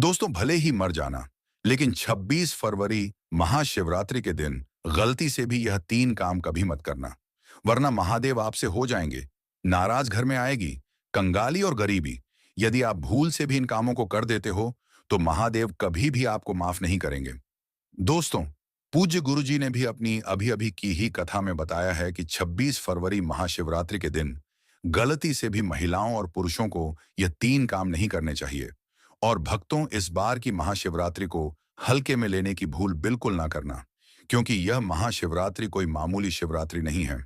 दोस्तों, भले ही मर जाना, लेकिन 26 फरवरी महाशिवरात्रि के दिन गलती से भी यह तीन काम कभी मत करना, वरना महादेव आपसे हो जाएंगे। नाराज घर में आएगी कंगाली और गरीबी। यदि आप भूल से भी इन कामों को कर देते हो, तो महादेव कभी भी आपको माफ नहीं करेंगे। दोस्तों, पूज्य गुरुजी ने भी अपनी अभी अभी की ही कथा में बताया है कि 26 फरवरी महाशिवरात्रि के दिन गलती से भी महिलाओं और पुरुषों को यह तीन काम नहीं करने चाहिए। और भक्तों, इस बार की महाशिवरात्रि को हल्के में लेने की भूल बिल्कुल ना करना, क्योंकि यह महाशिवरात्रि कोई मामूली शिवरात्रि नहीं है,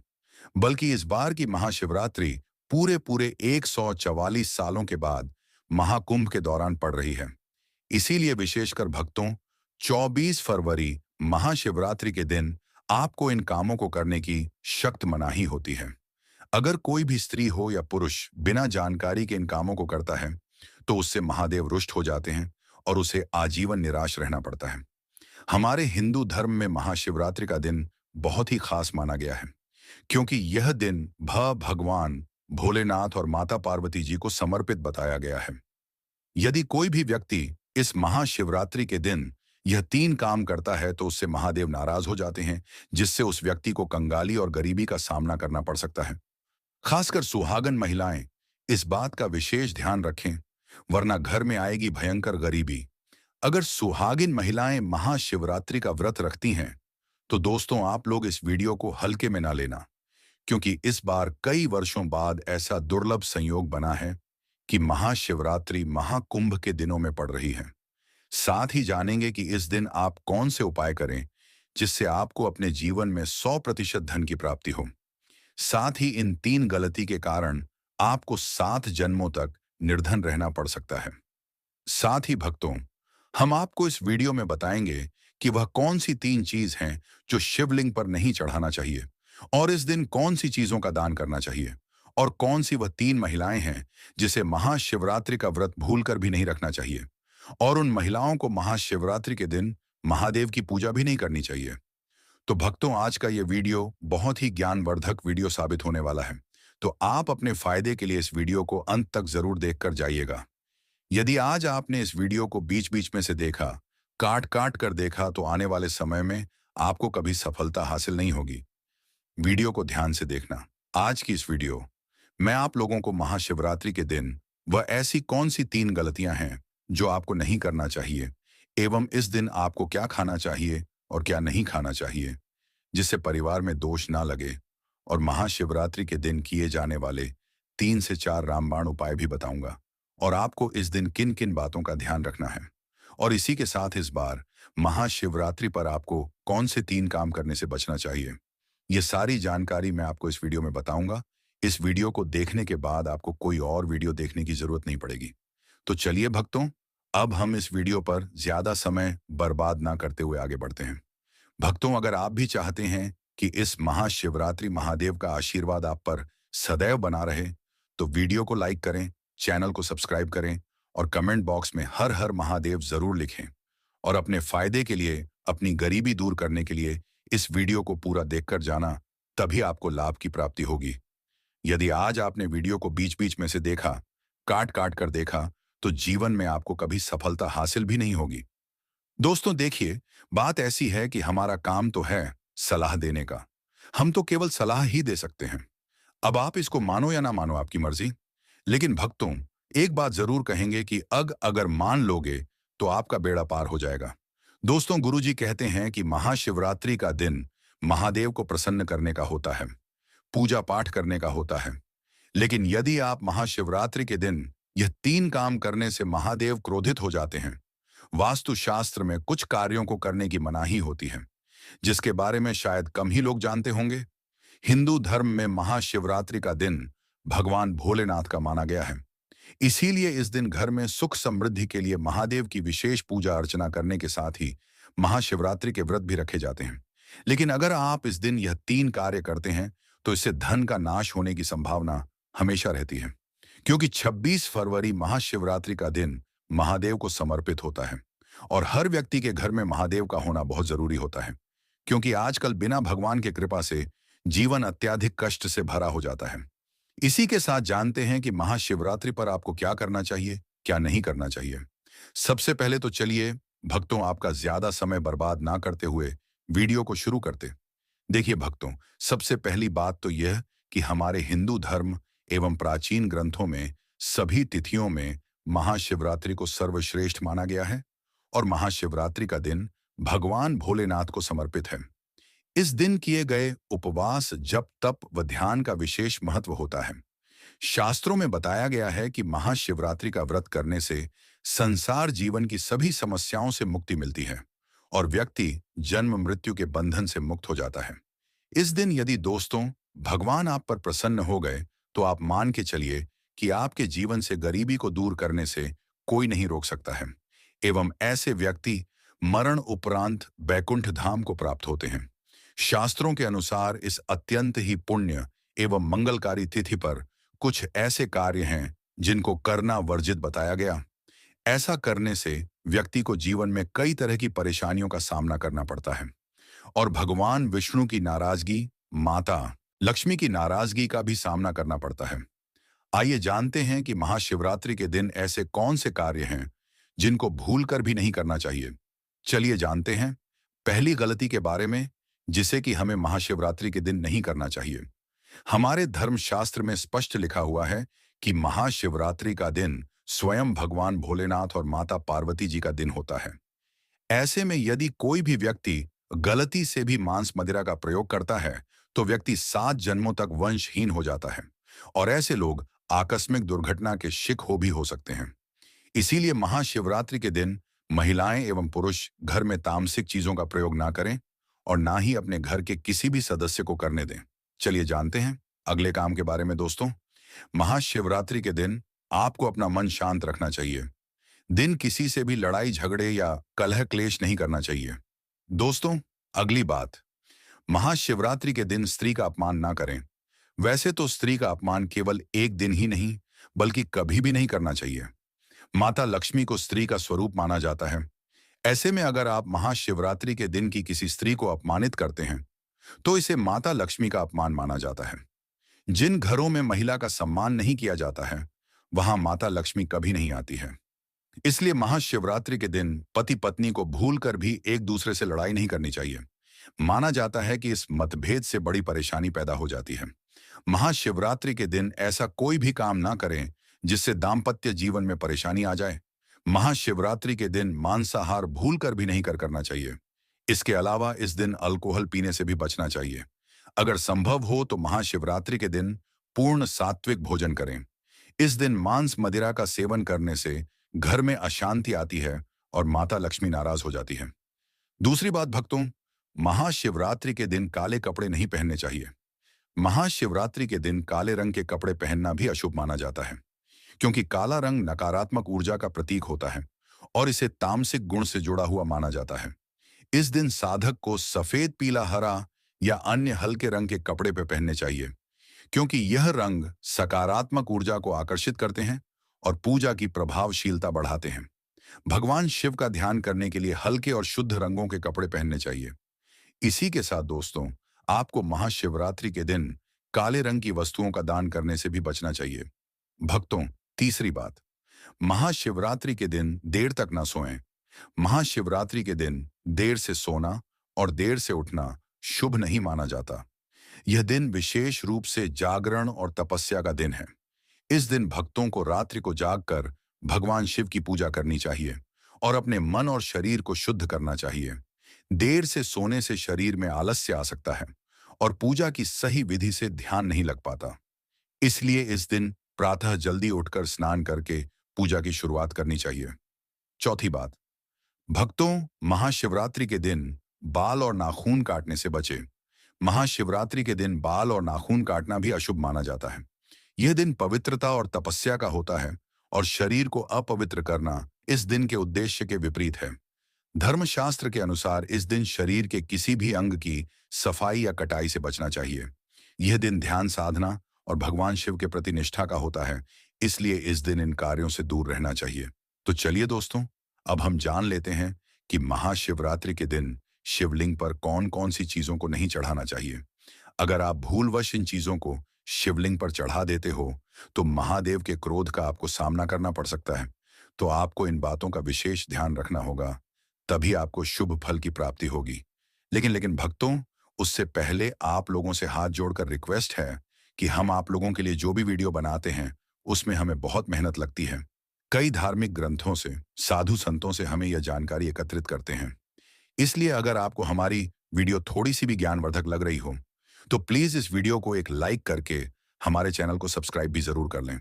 बल्कि इस बार की महाशिवरात्रि पूरे पूरे 144 सालों के बाद महाकुंभ के दौरान पड़ रही है। इसीलिए विशेषकर भक्तों, 24 फरवरी महाशिवरात्रि के दिन आपको इन कामों को करने की सख्त मनाही होती है। अगर कोई भी स्त्री हो या पुरुष बिना जानकारी के इन कामों को करता है, तो उससे महादेव रुष्ट हो जाते हैं और उसे आजीवन निराश रहना पड़ता है। हमारे हिंदू धर्म में महाशिवरात्रि का दिन बहुत ही खास माना गया है, क्योंकि यह दिन भगवान भोलेनाथ और माता पार्वती जी को समर्पित बताया गया है। यदि कोई भी व्यक्ति इस महाशिवरात्रि के दिन यह तीन काम करता है, तो उससे महादेव नाराज हो जाते हैं, जिससे उस व्यक्ति को कंगाली और गरीबी का सामना करना पड़ सकता है। खासकर सुहागन महिलाएं इस बात का विशेष ध्यान रखें, वरना घर में आएगी भयंकर गरीबी। अगर सुहागिन महिलाएं महाशिवरात्रि का व्रत रखती हैं, तो दोस्तों, आप लोग इस वीडियो को हल्के में ना लेना, क्योंकि इस बार कई वर्षों बाद ऐसा दुर्लभ संयोग बना है कि महाशिवरात्रि महाकुंभ के दिनों में पड़ रही है। साथ ही जानेंगे कि इस दिन आप कौन से उपाय करें जिससे आपको अपने जीवन में 100% धन की प्राप्ति हो। साथ ही इन तीन गलती के कारण आपको 7 जन्मों तक निर्धन रहना पड़ सकता है। साथ ही भक्तों, हम आपको इस वीडियो में बताएंगे कि वह कौन सी तीन चीज हैं जो शिवलिंग पर नहीं चढ़ाना चाहिए, और इस दिन कौन सी चीजों का दान करना चाहिए, और कौन सी वह तीन महिलाएं हैं जिसे महाशिवरात्रि का व्रत भूलकर भी नहीं रखना चाहिए, और उन महिलाओं को महाशिवरात्रि के दिन महादेव की पूजा भी नहीं करनी चाहिए। तो भक्तों, आज का ये वीडियो बहुत ही ज्ञानवर्धक वीडियो साबित होने वाला है, तो आप अपने फायदे के लिए इस वीडियो को अंत तक जरूर देखकर जाइएगा। यदि आज आपने इस वीडियो को बीच बीच में से देखा, काट काट कर देखा, तो आने वाले समय में आपको कभी सफलता हासिल नहीं होगी। वीडियो को ध्यान से देखना। आज की इस वीडियो मैं आप लोगों को महाशिवरात्रि के दिन वह ऐसी कौन सी तीन गलतियां हैं जो आपको नहीं करना चाहिए, एवं इस दिन आपको क्या खाना चाहिए और क्या नहीं खाना चाहिए, जिससे परिवार में दोष ना लगे, और महाशिवरात्रि के दिन किए जाने वाले 3 से 4 रामबाण उपाय भी बताऊंगा, और आपको इस दिन किन किन बातों का ध्यान रखना है। और इसी के साथ इस बार महाशिवरात्रि पर आपको कौन से तीन काम करने से बचना चाहिए, ये सारी जानकारी मैं आपको इस वीडियो में बताऊंगा। इस वीडियो को देखने के बाद आपको कोई और वीडियो देखने की जरूरत नहीं पड़ेगी। तो चलिए भक्तों, अब हम इस वीडियो पर ज्यादा समय बर्बाद ना करते हुए आगे बढ़ते हैं। भक्तों, अगर आप भी चाहते हैं कि इस महाशिवरात्रि महादेव का आशीर्वाद आप पर सदैव बना रहे, तो वीडियो को लाइक करें, चैनल को सब्सक्राइब करें, और कमेंट बॉक्स में हर हर महादेव जरूर लिखें। और अपने फायदे के लिए, अपनी गरीबी दूर करने के लिए इस वीडियो को पूरा देखकर जाना, तभी आपको लाभ की प्राप्ति होगी। यदि आज आपने वीडियो को बीच बीच में से देखा, काट काट कर देखा, तो जीवन में आपको कभी सफलता हासिल भी नहीं होगी। दोस्तों देखिए, बात ऐसी है कि हमारा काम तो है सलाह देने का। हम तो केवल सलाह ही दे सकते हैं। अब आप इसको मानो या ना मानो, आपकी मर्जी। लेकिन भक्तों, एक बात जरूर कहेंगे कि अगर मान लोगे, तो आपका बेड़ा पार हो जाएगा। दोस्तों, गुरुजी कहते हैं कि महाशिवरात्रि का दिन महादेव को प्रसन्न करने का होता है, पूजा पाठ करने का होता है। लेकिन यदि आप महाशिवरात्रि के दिन यह तीन काम करने से महादेव क्रोधित हो जाते हैं, वास्तुशास्त्र में कुछ कार्यों को करने की मनाही होती है, जिसके बारे में शायद कम ही लोग जानते होंगे। हिंदू धर्म में महाशिवरात्रि का दिन भगवान भोलेनाथ का माना गया है। इसीलिए इस दिन घर में सुख समृद्धि के लिए महादेव की विशेष पूजा अर्चना करने के साथ ही महाशिवरात्रि के व्रत भी रखे जाते हैं। लेकिन अगर आप इस दिन यह तीन कार्य करते हैं, तो इससे धन का नाश होने की संभावना हमेशा रहती है, क्योंकि 26 फरवरी महाशिवरात्रि का दिन महादेव को समर्पित होता है, और हर व्यक्ति के घर में महादेव का होना बहुत जरूरी होता है, क्योंकि आजकल बिना भगवान की कृपा से जीवन अत्यधिक कष्ट से भरा हो जाता है। इसी के साथ जानते हैं कि महाशिवरात्रि पर आपको क्या करना चाहिए, क्या नहीं करना चाहिए। सबसे पहले तो चलिए भक्तों आपका ज्यादा समय बर्बाद ना करते हुए वीडियो को शुरू करते। देखिए भक्तों, सबसे पहली बात तो यह कि हमारे हिंदू धर्म एवं प्राचीन ग्रंथों में सभी तिथियों में महाशिवरात्रि को सर्वश्रेष्ठ माना गया है और महाशिवरात्रि का दिन भगवान भोलेनाथ को समर्पित है। इस दिन किए गए उपवास, जप, तप व ध्यान का विशेष महत्व होता है। शास्त्रों में बताया गया है कि महाशिवरात्रि का व्रत करने से संसार जीवन की सभी समस्याओं से मुक्ति मिलती है और व्यक्ति जन्म मृत्यु के बंधन से मुक्त हो जाता है। इस दिन यदि दोस्तों भगवान आप पर प्रसन्न हो गए तो आप मान के चलिए कि आपके जीवन से गरीबी को दूर करने से कोई नहीं रोक सकता है एवं ऐसे व्यक्ति मरण उपरांत बैकुंठ धाम को प्राप्त होते हैं। शास्त्रों के अनुसार इस अत्यंत ही पुण्य एवं मंगलकारी तिथि पर कुछ ऐसे कार्य हैं जिनको करना वर्जित बताया गया। ऐसा करने से व्यक्ति को जीवन में कई तरह की परेशानियों का सामना करना पड़ता है और भगवान विष्णु की नाराजगी, माता लक्ष्मी की नाराजगी का भी सामना करना पड़ता है। आइए जानते हैं कि महाशिवरात्रि के दिन ऐसे कौन से कार्य हैं जिनको भूलकर भी नहीं करना चाहिए। चलिए जानते हैं पहली गलती के बारे में, जिसे कि हमें महाशिवरात्रि के दिन नहीं करना चाहिए। हमारे धर्मशास्त्र में स्पष्ट लिखा हुआ है कि महाशिवरात्रि का दिन स्वयं भगवान भोलेनाथ और माता पार्वती जी का दिन होता है। ऐसे में यदि कोई भी व्यक्ति गलती से भी मांस मदिरा का प्रयोग करता है तो व्यक्ति 7 जन्मों तक वंशहीन हो जाता है और ऐसे लोग आकस्मिक दुर्घटना के शिक हो भी हो सकते हैं। इसीलिए महाशिवरात्रि के दिन महिलाएं एवं पुरुष घर में तामसिक चीजों का प्रयोग ना करें और ना ही अपने घर के किसी भी सदस्य को करने दें। चलिए जानते हैं अगले काम के बारे में दोस्तों। महाशिवरात्रि के दिन आपको अपना मन शांत रखना चाहिए। दिन किसी से भी लड़ाई झगड़े या कलह क्लेश नहीं करना चाहिए। दोस्तों अगली बात, महाशिवरात्रि के दिन स्त्री का अपमान ना करें। वैसे तो स्त्री का अपमान केवल एक दिन ही नहीं बल्कि कभी भी नहीं करना चाहिए। माता लक्ष्मी को स्त्री का स्वरूप माना जाता है। ऐसे में अगर आप महाशिवरात्रि के दिन की किसी स्त्री को अपमानित करते हैं तो इसे माता लक्ष्मी का अपमान माना जाता है। जिन घरों में महिला का सम्मान नहीं किया जाता है वहां माता लक्ष्मी कभी नहीं आती है। इसलिए महाशिवरात्रि के दिन पति पत्नी को भूलकर भी एक दूसरे से लड़ाई नहीं करनी चाहिए। माना जाता है कि इस मतभेद से बड़ी परेशानी पैदा हो जाती है। महाशिवरात्रि के दिन ऐसा कोई भी काम ना करें जिससे दाम्पत्य जीवन में परेशानी आ जाए। महाशिवरात्रि के दिन मांसाहार भूलकर भी नहीं करना चाहिए। इसके अलावा इस दिन अल्कोहल पीने से भी बचना चाहिए। अगर संभव हो तो महाशिवरात्रि के दिन पूर्ण सात्विक भोजन करें। इस दिन मांस मदिरा का सेवन करने से घर में अशांति आती है और माता लक्ष्मी नाराज हो जाती है। दूसरी बात भक्तों, महाशिवरात्रि के दिन काले कपड़े नहीं पहनने चाहिए। महाशिवरात्रि के दिन काले रंग के कपड़े पहनना भी अशुभ माना जाता है क्योंकि काला रंग नकारात्मक ऊर्जा का प्रतीक होता है और इसे तामसिक गुण से जुड़ा हुआ माना जाता है। इस दिन साधक को सफेद, पीला, हरा या अन्य हल्के रंग के कपड़े पे पहनने चाहिए क्योंकि यह रंग सकारात्मक ऊर्जा को आकर्षित करते हैं और पूजा की प्रभावशीलता बढ़ाते हैं। भगवान शिव का ध्यान करने के लिए हल्के और शुद्ध रंगों के कपड़े पहनने चाहिए। इसी के साथ दोस्तों आपको महाशिवरात्रि के दिन काले रंग की वस्तुओं का दान करने से भी बचना चाहिए। भक्तों तीसरी बात, महाशिवरात्रि के दिन देर तक ना सोएं। महाशिवरात्रि के दिन देर से सोना और देर से उठना शुभ नहीं माना जाता। यह दिन विशेष रूप से जागरण और तपस्या का दिन है। इस दिन भक्तों को रात्रि को जागकर भगवान शिव की पूजा करनी चाहिए और अपने मन और शरीर को शुद्ध करना चाहिए। देर से सोने से शरीर में आलस्य आ सकता है और पूजा की सही विधि से ध्यान नहीं लग पाता। इसलिए इस दिन प्रातः जल्दी उठकर स्नान करके पूजा की शुरुआत करनी चाहिए। चौथी बात, भक्तों महाशिवरात्रि के दिन बाल और नाखून काटने से बचे। महाशिवरात्रि के दिन बाल और नाखून काटना भी अशुभ माना जाता है। यह दिन पवित्रता और तपस्या का होता है और शरीर को अपवित्र करना इस दिन के उद्देश्य के विपरीत है। धर्मशास्त्र के अनुसार इस दिन शरीर के किसी भी अंग की सफाई या कटाई से बचना चाहिए। यह दिन ध्यान साधना और भगवान शिव के प्रति निष्ठा का होता है, इसलिए इस दिन इन कार्यों से दूर रहना चाहिए। तो चलिए दोस्तों, अब हम जान लेते हैं कि महाशिवरात्रि के दिन शिवलिंग पर कौन कौन सी चीजों को नहीं चढ़ाना चाहिए। अगर आप भूलवश इन चीजों को शिवलिंग पर चढ़ा देते हो तो महादेव के क्रोध का आपको सामना करना पड़ सकता है। तो आपको इन बातों का विशेष ध्यान रखना होगा, तभी आपको शुभ फल की प्राप्ति होगी। लेकिन भक्तों, उससे पहले आप लोगों से हाथ जोड़कर रिक्वेस्ट है कि हम आप लोगों के लिए जो भी वीडियो बनाते हैं, उसमें हमें बहुत मेहनत लगती है। कई धार्मिक ग्रंथों से, साधु संतों से हमें यह जानकारी एकत्रित करते हैं। इसलिए अगर आपको हमारी वीडियो थोड़ी सी भी ज्ञानवर्धक लग रही हो, तो प्लीज इस वीडियो को एक लाइक करके हमारे चैनल को सब्सक्राइब भी जरूर कर लें।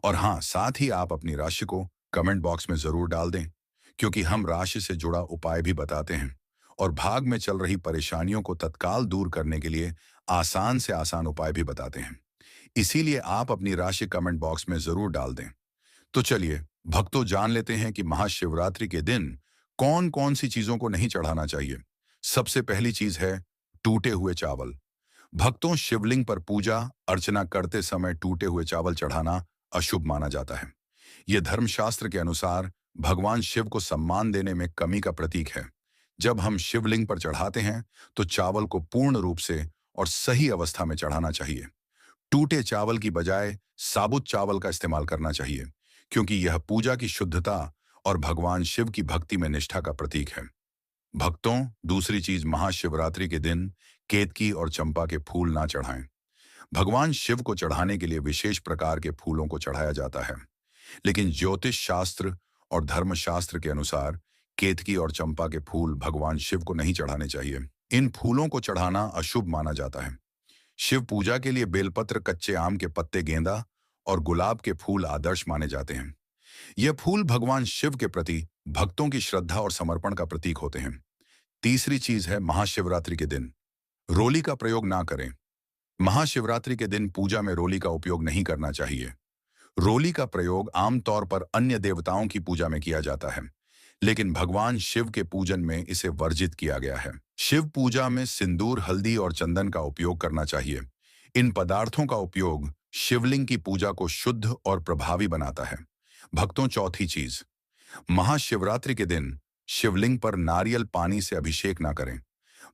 और हाँ, साथ ही आप अपनी राशि को कमेंट बॉक्स में जरूर डाल दें, क्योंकि हम राशि से जुड़ा उपाय भी बताते हैं और भाग में चल रही परेशानियों को तत्काल दूर करने के लिए आसान से आसान उपाय भी बताते हैं। इसीलिए आप अपनी राशि कमेंट बॉक्स में जरूर डाल दें। तो चलिए भक्तों, जान लेते हैं कि महाशिवरात्रि के दिन कौन कौन सी चीजों को नहीं चढ़ाना चाहिए। सबसे पहली चीज है टूटे हुए चावल। भक्तों, शिवलिंग पर पूजा अर्चना करते समय टूटे हुए चावल चढ़ाना अशुभ माना जाता है। यह धर्मशास्त्र के अनुसार भगवान शिव को सम्मान देने में कमी का प्रतीक है। जब हम शिवलिंग पर चढ़ाते हैं तो चावल को पूर्ण रूप से और सही अवस्था में चढ़ाना चाहिए। टूटे चावल की बजाय साबुत चावल का इस्तेमाल करना चाहिए, क्योंकि यह पूजा की शुद्धता और भगवान शिव की भक्ति में निष्ठा का प्रतीक है। भक्तों, दूसरी चीज, महाशिवरात्रि के दिन केतकी और चंपा के फूल ना चढ़ाएं। भगवान शिव को चढ़ाने के लिए विशेष प्रकार के फूलों को चढ़ाया जाता है, लेकिन ज्योतिष शास्त्र और धर्मशास्त्र के अनुसार केतकी और चंपा के फूल भगवान शिव को नहीं चढ़ाने चाहिए। इन फूलों को चढ़ाना अशुभ माना जाता है। शिव पूजा के लिए बेलपत्र, कच्चे आम के पत्ते, गेंदा और गुलाब के फूल आदर्श माने जाते हैं। यह फूल भगवान शिव के प्रति भक्तों की श्रद्धा और समर्पण का प्रतीक होते हैं। तीसरी चीज है महाशिवरात्रि के दिन रोली का प्रयोग ना करें। महाशिवरात्रि के दिन पूजा में रोली का उपयोग नहीं करना चाहिए। रोली का प्रयोग आमतौर पर अन्य देवताओं की पूजा में किया जाता है, लेकिन भगवान शिव के पूजन में इसे वर्जित किया गया है। शिव पूजा में सिंदूर, हल्दी और चंदन का उपयोग करना चाहिए। इन पदार्थों का उपयोग शिवलिंग की पूजा को शुद्ध और प्रभावी बनाता है। भक्तों, चौथी चीज, महाशिवरात्रि के दिन शिवलिंग पर नारियल पानी से अभिषेक ना करें।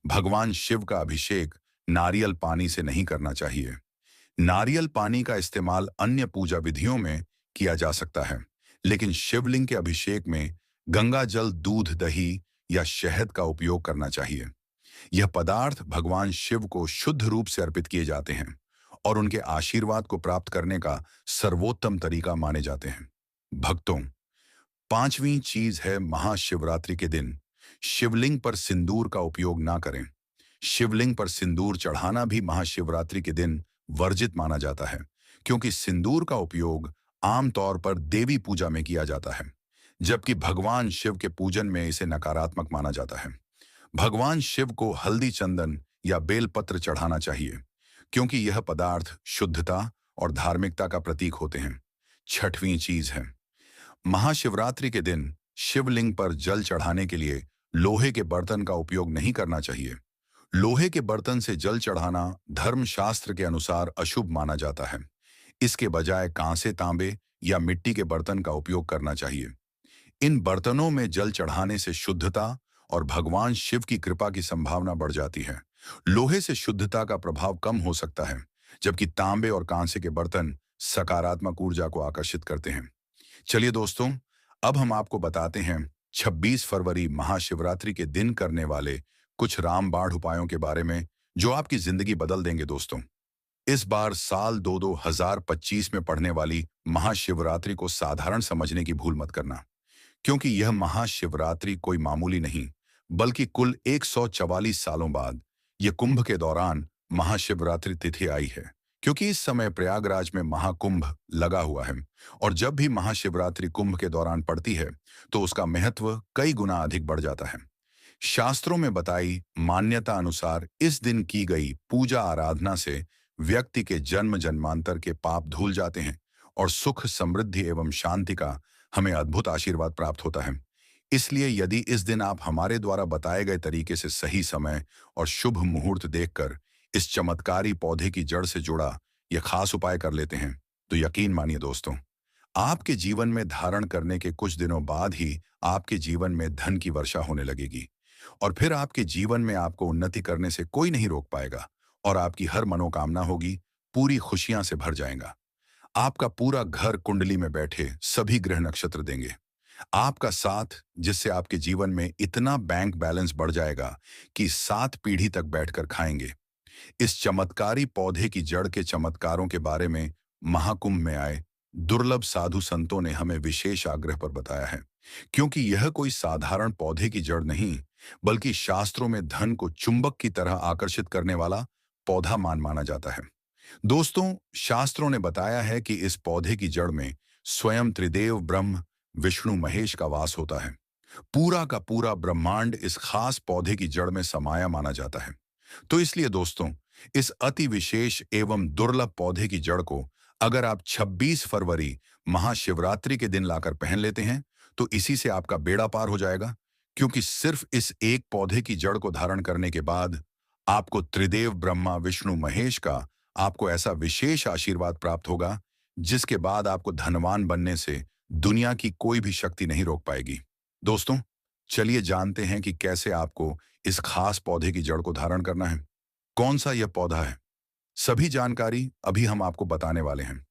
भगवान शिव का अभिषेक नारियल पानी से नहीं करना चाहिए। नारियल पानी का इस्तेमाल अन्य पूजा विधियों में किया जा सकता है, लेकिन शिवलिंग के अभिषेक में गंगा जल, दूध, दही या शहद का उपयोग करना चाहिए। यह पदार्थ भगवान शिव को शुद्ध रूप से अर्पित किए जाते हैं और उनके आशीर्वाद को प्राप्त करने का सर्वोत्तम तरीका माने जाते हैं। भक्तों, पांचवी चीज है महाशिवरात्रि के दिन शिवलिंग पर सिंदूर का उपयोग ना करें। शिवलिंग पर सिंदूर चढ़ाना भी महाशिवरात्रि के दिन वर्जित माना जाता है, क्योंकि सिंदूर का उपयोग आमतौर पर देवी पूजा में किया जाता है, जबकि भगवान शिव के पूजन में इसे नकारात्मक माना जाता है। भगवान शिव को हल्दी, चंदन या बेलपत्र चढ़ाना चाहिए, क्योंकि यह पदार्थ शुद्धता और धार्मिकता का प्रतीक होते हैं। छठवीं चीज है, महाशिवरात्रि के दिन शिवलिंग पर जल चढ़ाने के लिए लोहे के बर्तन का उपयोग नहीं करना चाहिए। लोहे के बर्तन से जल चढ़ाना धर्मशास्त्र के अनुसार अशुभ माना जाता है। इसके बजाय कांसे, तांबे या मिट्टी के बर्तन का उपयोग करना चाहिए। इन बर्तनों में जल चढ़ाने से शुद्धता और भगवान शिव की कृपा की संभावना बढ़ जाती है। लोहे से शुद्धता का प्रभाव कम हो सकता है, जबकि तांबे और कांसे के बर्तन सकारात्मक ऊर्जा को आकर्षित करते हैं। चलिए दोस्तों, अब हम आपको बताते हैं 26 फरवरी महाशिवरात्रि के दिन करने वाले कुछ रामबाण उपायों के बारे में, जो आपकी जिंदगी बदल देंगे। दोस्तों, इस बार साल 2025 में पड़ने वाली महाशिवरात्रि को साधारण समझने की भूल मत करना, क्योंकि यह महाशिवरात्रि कोई मामूली नहीं, बल्कि कुल 144 सालों बाद यह कुंभ के दौरान महाशिवरात्रि तिथि आई है, क्योंकि इस समय प्रयागराज में महाकुंभ लगा हुआ है और जब भी महाशिवरात्रि कुंभ के दौरान पड़ती है तो उसका महत्व कई गुना अधिक बढ़ जाता है। शास्त्रों में बताई मान्यता अनुसार इस दिन की गई पूजा आराधना से व्यक्ति के जन्म जन्मांतर के पाप धुल जाते हैं और सुख, समृद्धि एवं शांति का हमें अद्भुत आशीर्वाद प्राप्त होता है। इसलिए यदि इस दिन आप हमारे द्वारा बताए गए तरीके से सही समय और शुभ मुहूर्त देखकर इस चमत्कारी पौधे की जड़ से जुड़ा यह खास उपाय कर लेते हैं, तो यकीन मानिए दोस्तों, आपके जीवन में धारण करने के कुछ दिनों बाद ही आपके जीवन में धन की वर्षा होने लगेगी और फिर आपके जीवन में आपको उन्नति करने से कोई नहीं रोक पाएगा और आपकी हर मनोकामना होगी पूरी खुशियां से भर जाएगा। आपका पूरा घर कुंडली में बैठे सभी ग्रह नक्षत्र देंगे। आपका साथ, जिससे आपके जीवन में इतना बैंक बैलेंस बढ़ जाएगा कि 7 पीढ़ी तक बैठकर खाएंगे। इस चमत्कारी पौधे की जड़ के चमत्कारों के बारे में महाकुंभ में आए दुर्लभ साधु संतों ने हमें विशेष आग्रह पर बताया है, क्योंकि यह कोई साधारण पौधे की जड़ नहीं, बल्कि शास्त्रों में धन को चुंबक की तरह आकर्षित करने वाला पौधा माना जाता है। दोस्तों, शास्त्रों ने बताया है कि इस पौधे की जड़ में स्वयं त्रिदेव ब्रह्म विष्णु महेश का वास होता है। पूरा का पूरा ब्रह्मांड इस खास पौधे की जड़ में समाया माना जाता है। तो इसलिए दोस्तों, इस अति विशेष एवं दुर्लभ पौधे की जड़ को अगर आप 26 फरवरी महाशिवरात्रि के दिन लाकर पहन लेते हैं, तो इसी से आपका बेड़ा पार हो जाएगा, क्योंकि सिर्फ इस एक पौधे की जड़ को धारण करने के बाद आपको त्रिदेव ब्रह्मा विष्णु महेश का आपको ऐसा विशेष आशीर्वाद प्राप्त होगा, जिसके बाद आपको धनवान बनने से दुनिया की कोई भी शक्ति नहीं रोक पाएगी। दोस्तों, चलिए जानते हैं कि कैसे आपको इस खास पौधे की जड़ को धारण करना है। कौन सा यह पौधा है, सभी जानकारी अभी हम आपको बताने वाले हैं।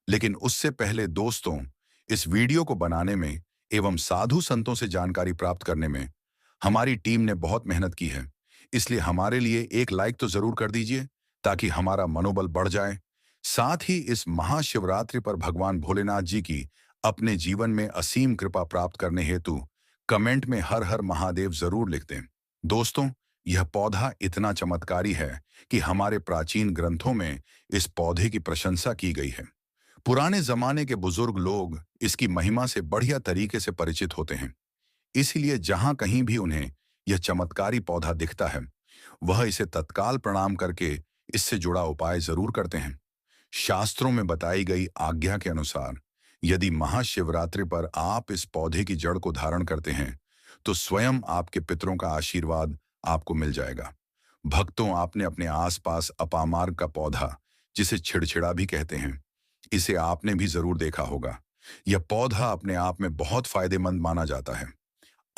लेकिन उससे पहले दोस्तों, इस वीडियो को बनाने में एवं साधु संतों से जानकारी प्राप्त करने में हमारी टीम ने बहुत मेहनत की है। इसलिए हमारे लिए एक लाइक तो जरूर कर दीजिए, ताकि हमारा मनोबल बढ़ जाए। साथ ही इस महाशिवरात्रि पर भगवान भोलेनाथ जी की अपने जीवन में असीम कृपा प्राप्त करने हेतु कमेंट में हर हर महादेव जरूर लिख दें। दोस्तों, यह पौधा इतना चमत्कारी है कि हमारे प्राचीन ग्रंथों में इस पौधे की प्रशंसा की गई है। पुराने जमाने के बुजुर्ग लोग इसकी महिमा से बढ़िया तरीके से परिचित होते हैं। इसीलिए जहां कहीं भी उन्हें यह चमत्कारी पौधा दिखता है, वह इसे तत्काल प्रणाम करके इससे जुड़ा उपाय जरूर करते हैं। शास्त्रों में बताई गई आज्ञा के अनुसार यदि महाशिवरात्रि पर आप इस पौधे की जड़ को धारण करते हैं, तो स्वयं आपके पितरों का आशीर्वाद आपको मिल जाएगा। भक्तों, आपने अपने आसपास अपामार्ग का पौधा, जिसे छिड़छिड़ा भी कहते हैं, इसे आपने भी जरूर देखा होगा। यह पौधा अपने आप में बहुत फायदेमंद माना जाता है।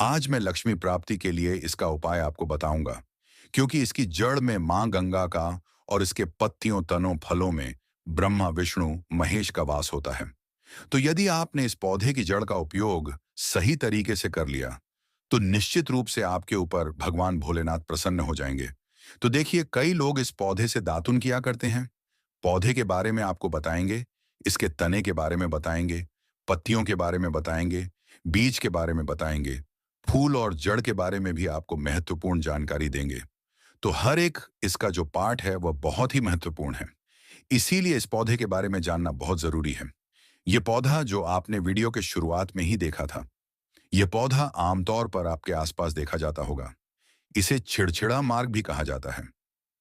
आज मैं लक्ष्मी प्राप्ति के लिए इसका उपाय आपको बताऊंगा, क्योंकि इसकी जड़ में मां गंगा का और इसके पत्तियों तनों फलों में ब्रह्मा विष्णु महेश का वास होता है। तो यदि आपने इस पौधे की जड़ का उपयोग सही तरीके से कर लिया, तो निश्चित रूप से आपके ऊपर भगवान भोलेनाथ प्रसन्न हो जाएंगे। तो देखिए, कई लोग इस पौधे से दातुन किया करते हैं। पौधे के बारे में आपको बताएंगे, इसके तने के बारे में बताएंगे, पत्तियों के बारे में बताएंगे, बीज के बारे में बताएंगे, फूल और जड़ के बारे में भी आपको महत्वपूर्ण जानकारी देंगे। तो हर एक इसका जो पार्ट है वह बहुत ही महत्वपूर्ण है। इसीलिए इस पौधे के बारे में जानना बहुत जरूरी है। यह पौधा जो आपने वीडियो के शुरुआत में ही देखा था, यह पौधा आमतौर पर आपके आसपास देखा जाता होगा। इसे छिड़छिड़ा मार्ग भी कहा जाता है।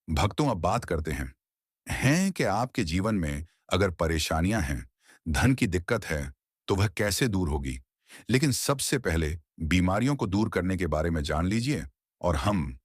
भक्तों, अब बात करते हैं कि आपके जीवन में अगर परेशानियां हैं, धन की दिक्कत है, तो वह कैसे दूर होगी। लेकिन सबसे पहले बीमारियों को दूर करने के बारे में जान लीजिए और हम